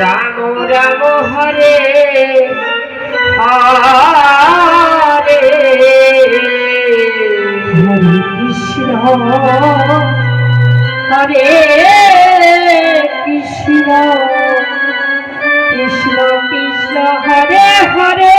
রাম রাম হরে হরে হরে কৃষ্ণ হরে কৃষ্ণ কৃষ্ণ কৃষ্ণ হরে হরে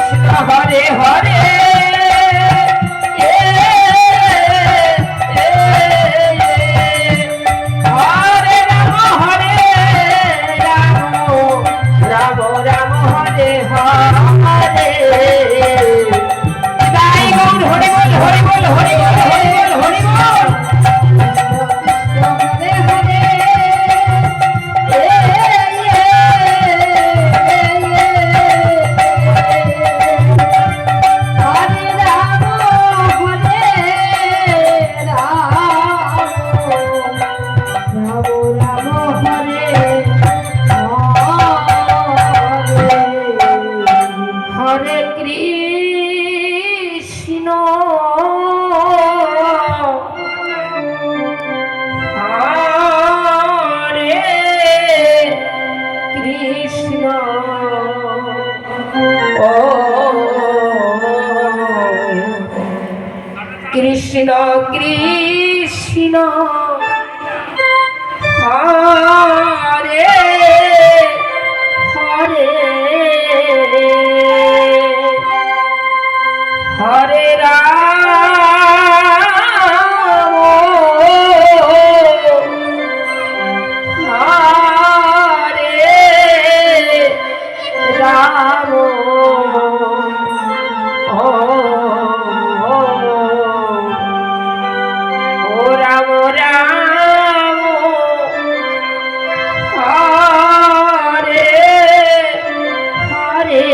হরে হরে হরে রাম রাম রাম হরে হরে তাই গৌর হরি বল হরি বল হরি বল হরি বল হরি বল হরে কৃষ্ণ হরে কৃষ্ণ ও কৃষ্ণ কৃষ্ণ হরে হরে হরে রাম হরে রাম ও রাম রাম হরে হরে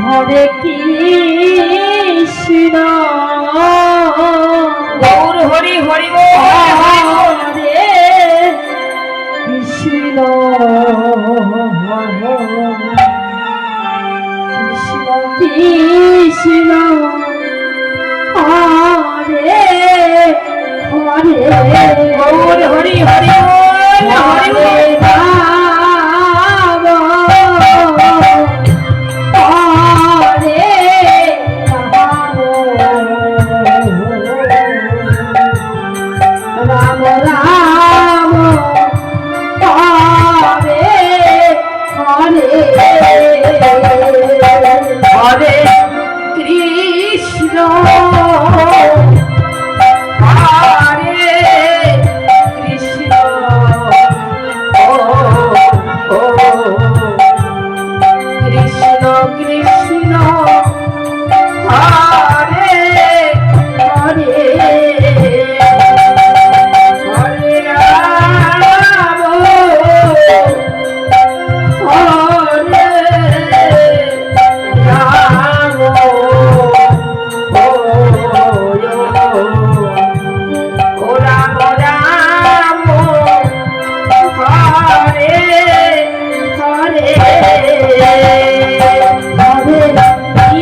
হরে কৃষ্ণ গৌর হরি হরি হরে কৃষ্ণ কৃষ্ণ হরে হরে গৌর হরি হরি হরে রাম রাম হরে হরে হরে কৃষ্ণ হরে কৃষ্ণ ও কৃষ্ণ কৃষ্ণ হরে হরে হরে রাম হরে রাম ও রাম রাম হরে হরে হরে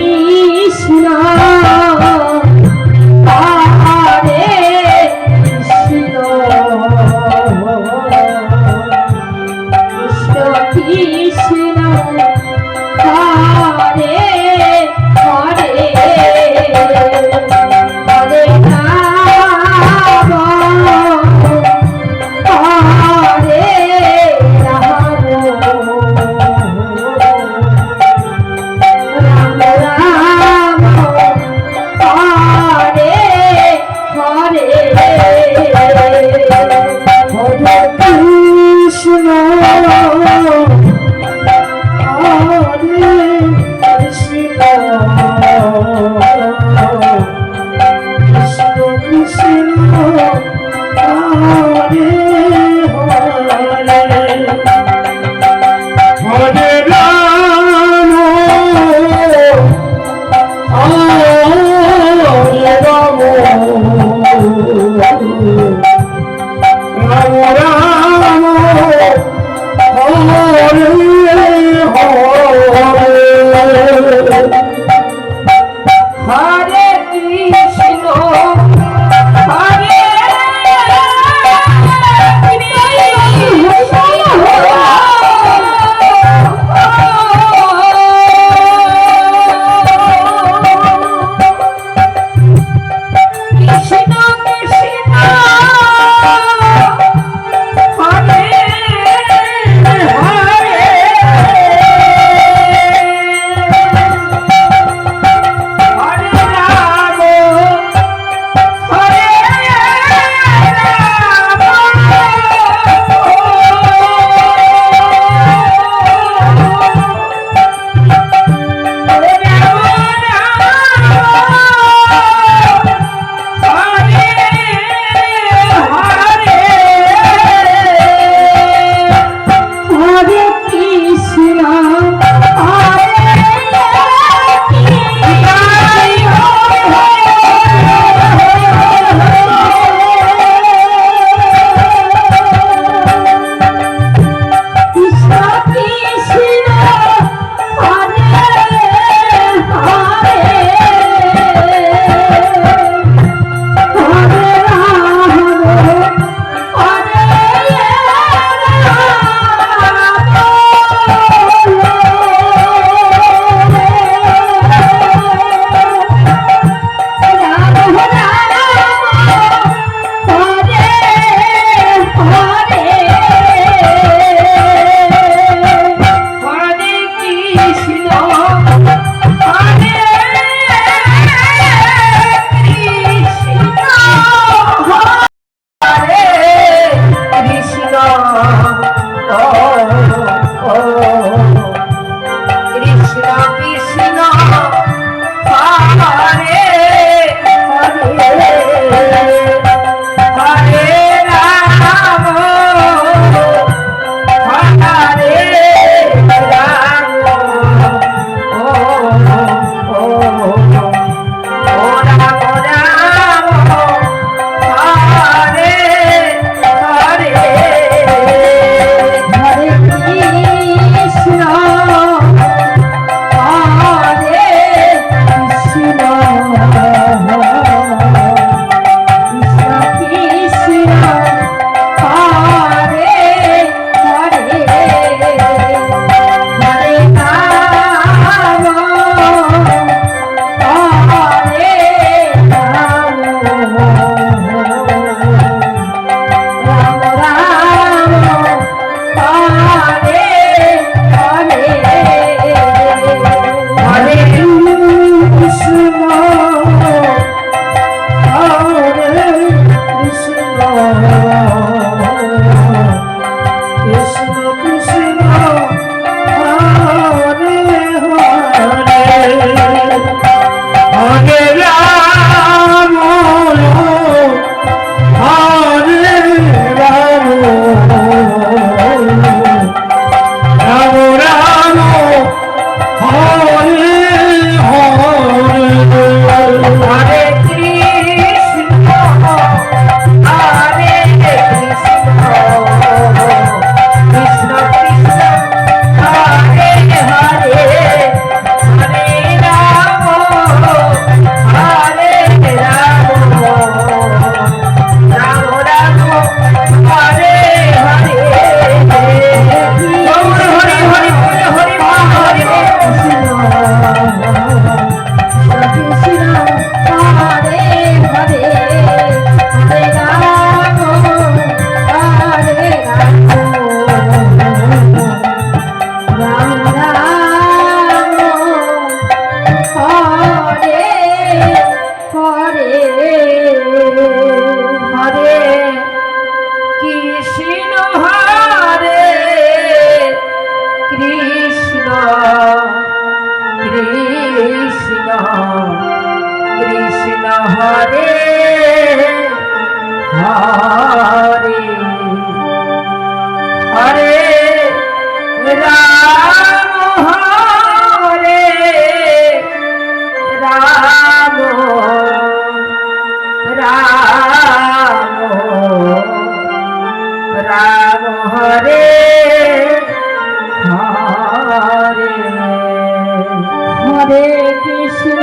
হরে কৃষ্ণ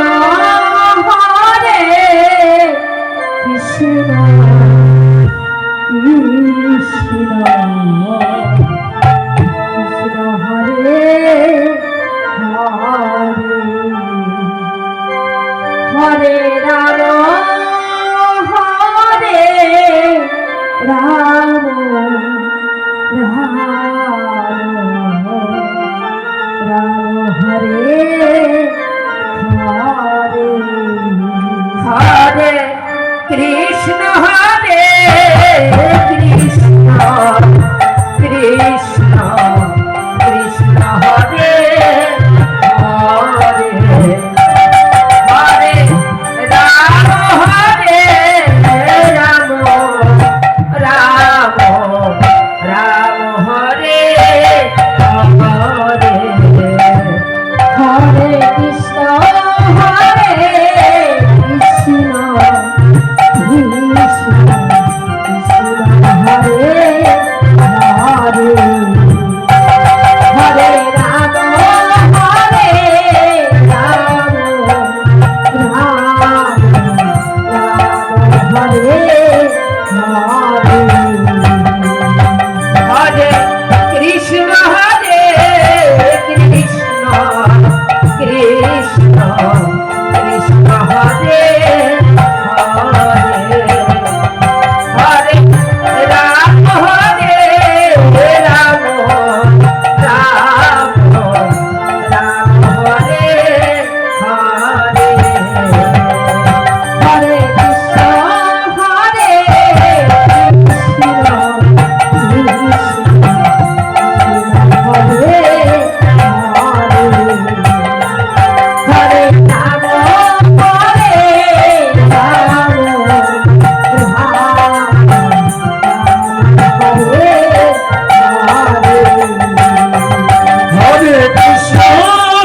হরে কৃষ্ণ কৃষ্ণ কৃষ্ণ হরে হরে হরে রাম হরে রাম রাম রাম হরে হরে হরে কৃষ্ণ হরে কৃষ্ণ কৃষ্ণ কৃষ্ণ হরে হরে হরে রাম হরে রাম রাম রাম হরে হরে হরে কৃষ্ণ হরে কৃষ্ণ কৃষ্ণ কৃষ্ণ হরে হরে হরে রাম হরে রাম রাম রাম হরে হরে হরে কৃষ্ণ হরে কৃষ্ণ কৃষ্ণ কৃষ্ণ হরে হরে হরে রাম হরে রাম রাম রাম হরে হরে হরে কৃষ্ণ হরে কৃষ্ণ হরে হরে হরে রাম হরে রাম হরে হরে কৃষ্ণ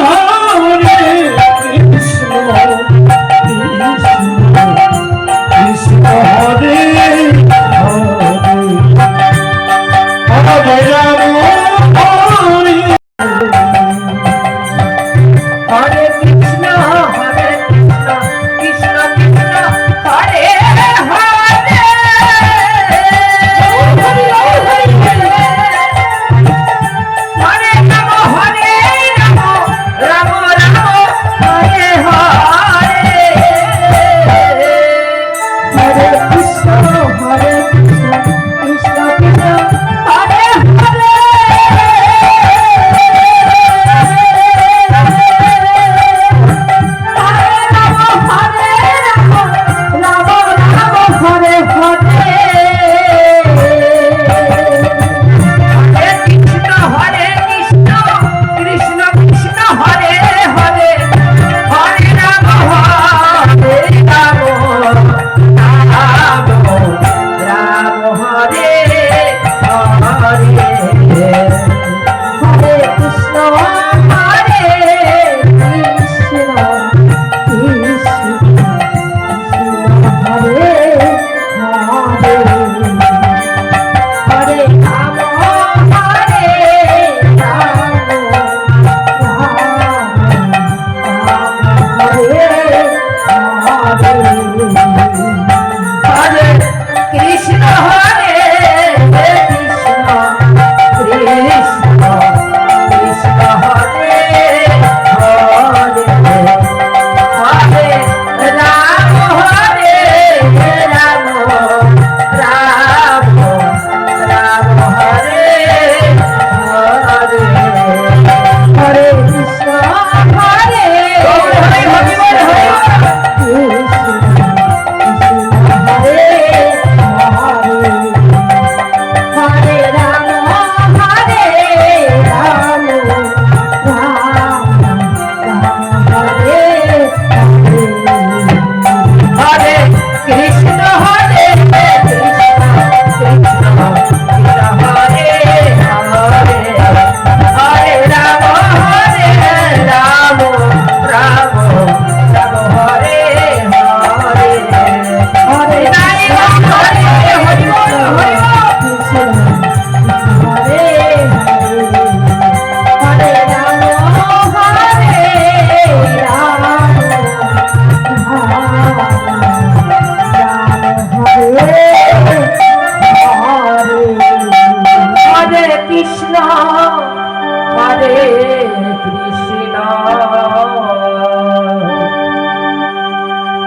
হরে কৃষ্ণ কৃষ্ণ কৃষ্ণ হরে হরে হরে রাম হরে হরে কৃষ্ণ কৃষ্ণ কৃষ্ণ হরে হরে হরে রাম রাম রাম হরে হরে হরে কৃষ্ণ হরে কৃষ্ণ কৃষ্ণ কৃষ্ণ হরে হরে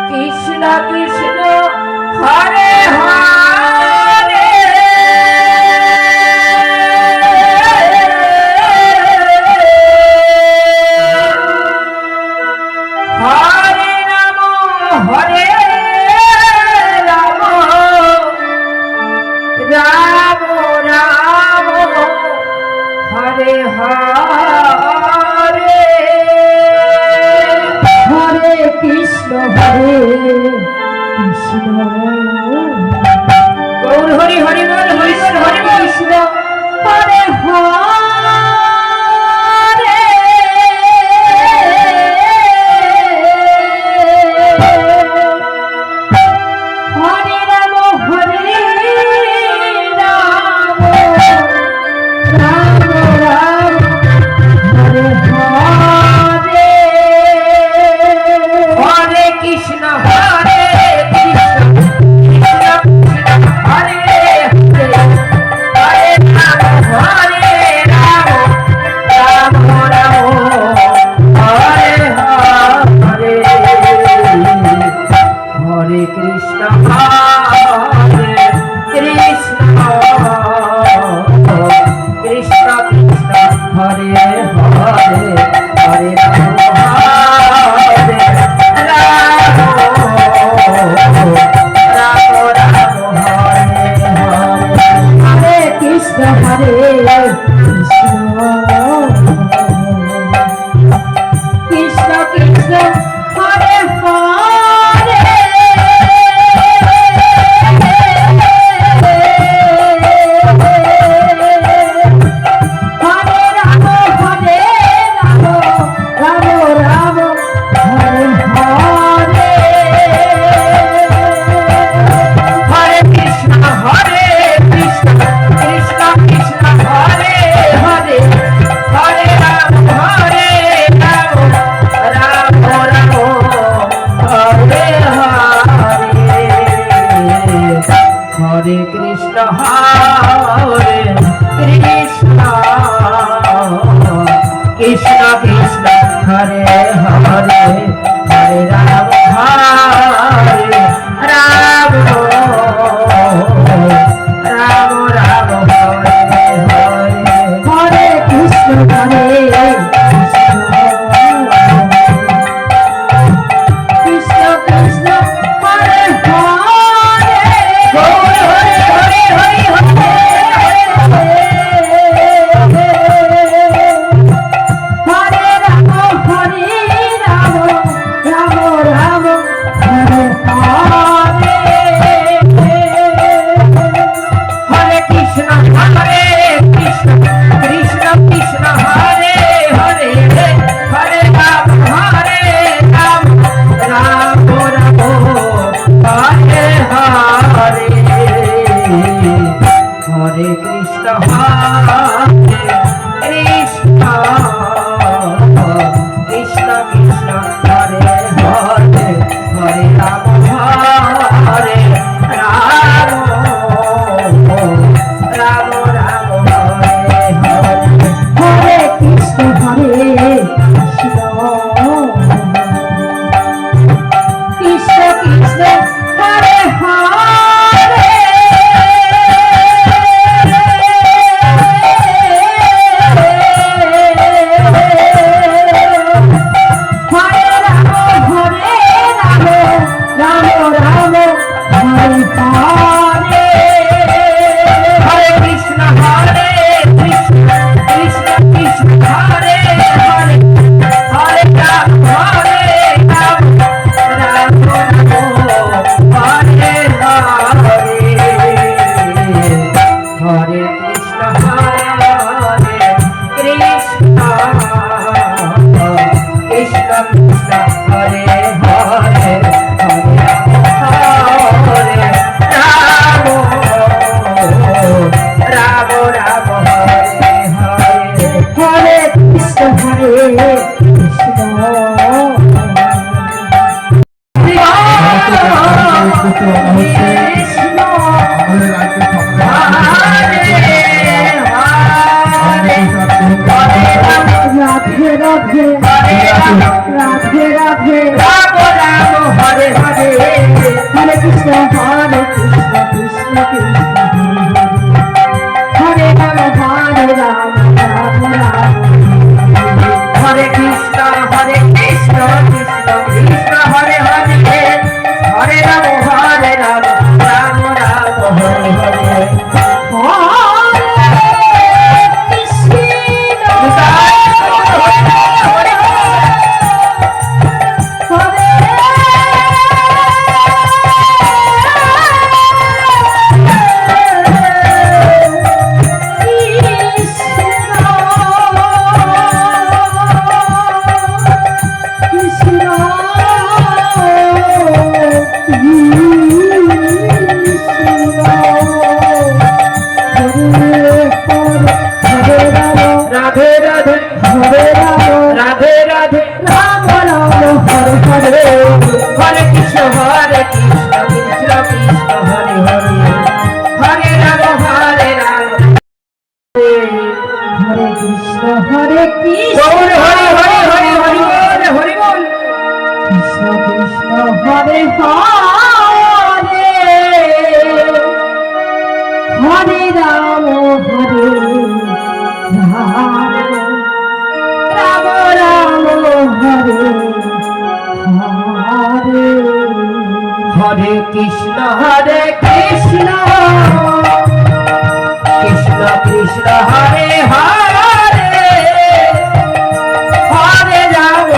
কৃষ্ণ কৃষ্ণ হরে হরে হরে রাম হরে রাম রাম রাম হরে হরে হরে কৃষ্ণ গৌর হরি হরি বল হরি বল হরি বল কৃষ্ণ হরে হরে হরে রাম হরে রাম রাম রাম হরে হরে হরে কৃষ্ণ হরে কৃষ্ণ কৃষ্ণ কৃষ্ণ হরে হরে হরে রাম হরে রাম রাম রাম হরে হরে হরে কৃষ্ণ হরে কৃষ্ণ কৃষ্ণ কৃষ্ণ হরে হরে হরে রাম হরে রাম রাম রাম হরে হরে হরে কৃষ্ণ হরে কৃষ্ণ কৃষ্ণ কৃষ্ণ হরে হরে হরে রাম হরে রাম রাম রাম হরে হরে হরে কৃষ্ণ হরে কৃষ্ণ কৃষ্ণ কৃষ্ণ হরে হরে হরে রাম হরে রাম রাম রাম হরে হরে হরে কৃষ্ণ হরে কৃষ্ণ কৃষ্ণ কৃষ্ণ হরে হরে হরে রাম হরে রাম রাম রাম হরে হরে হরে কৃষ্ণ হরে কৃষ্ণ কৃষ্ণ হরে হরে গৌর হরে হরে হরি হরে হরে রাম হরে রাম রাধে রাধে রাম রাম হরে হরে হরে কৃষ্ণ কৃষ্ণ কৃষ্ণ হরে রাম হরে রাম রাম রাম হরে কৃষ্ণ কৃষ্ণ কৃষ্ণ হরে হরে হরে রাম রাম রাম হরে হরে রাধে রাধে হরে রাম রাধে রাধে রাম রাম হরে হরে হরে কৃষ্ণ কৃষ্ণ কৃষ্ণ হরে হরে হরে রাম হরে কৃষ্ণ হরে কৃষ্ণ গৌর হরি হরি হরি হরি বল হরি বল কৃষ্ণ কৃষ্ণ হরে হরে হরে রাম রাম রাম হরে হরে হরে কৃষ্ণ কৃষ্ণ কৃষ্ণ হরে হরে হরে রাম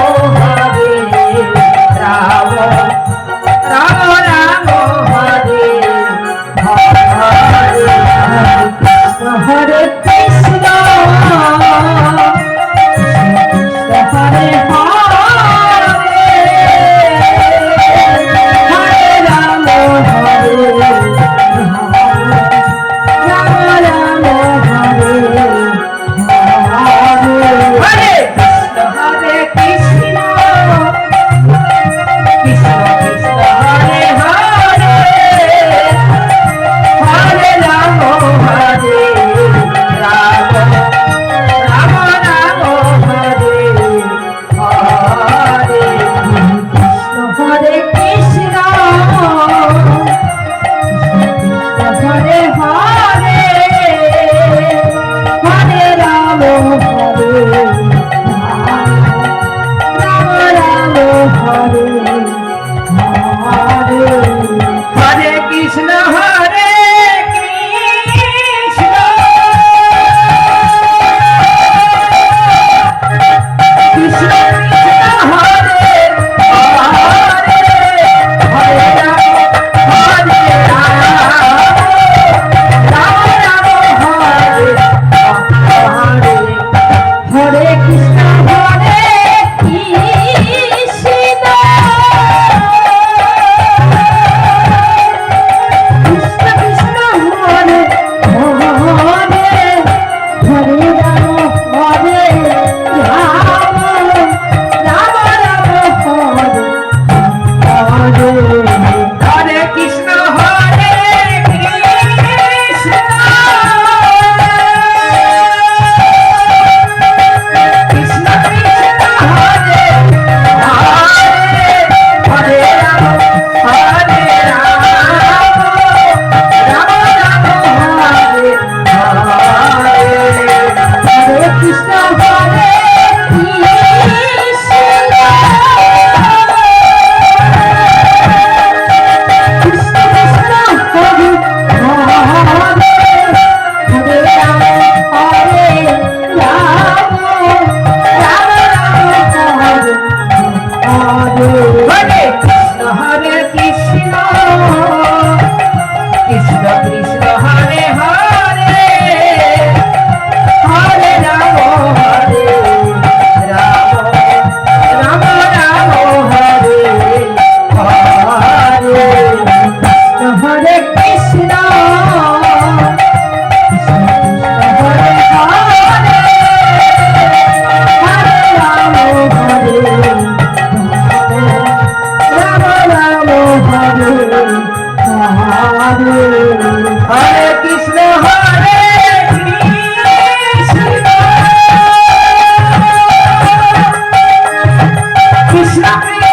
রাম রাম রাম হরে হরে হরে কৃষ্ণ হরে হরে রাম হরে কৃষ্ণ কৃষ্ণ কৃষ্ণ হরে হরে হরে রাম হরে রাম রাম রাম হরে হরে হরে কৃষ্ণ হরে হরে হরে রাম রাম হরে হরে হরে কৃষ্ণ কৃষ্ণ কৃষ্ণ কৃষ্ণ হরে হরে হরে রাম রাম রাম হরে হরে হরে কৃষ্ণ কৃষ্ণ কৃষ্ণ হরে হরে হরে রাম হরে রাম রাম রাম হরে হরে হরে কৃষ্ণ কৃষ্ণ কৃষ্ণ কৃষ্ণ হরে হরে হরে রাম রাম রাম হরে হরে হরে কৃষ্ণ হরে কৃষ্ণ কৃষ্ণ হরে হরে হরে রাম হরে রাম রাম রাম হরে হরে হরে কৃষ্ণ কৃষ্ণ কৃষ্ণ হরে হরে হরে রাম রাম রাম হরে হরে হরে কৃষ্ণ হরে হরে হরে রাম হরে রাম রাম হরে হরে হরে কৃষ্ণ কৃষ্ণ কৃষ্ণ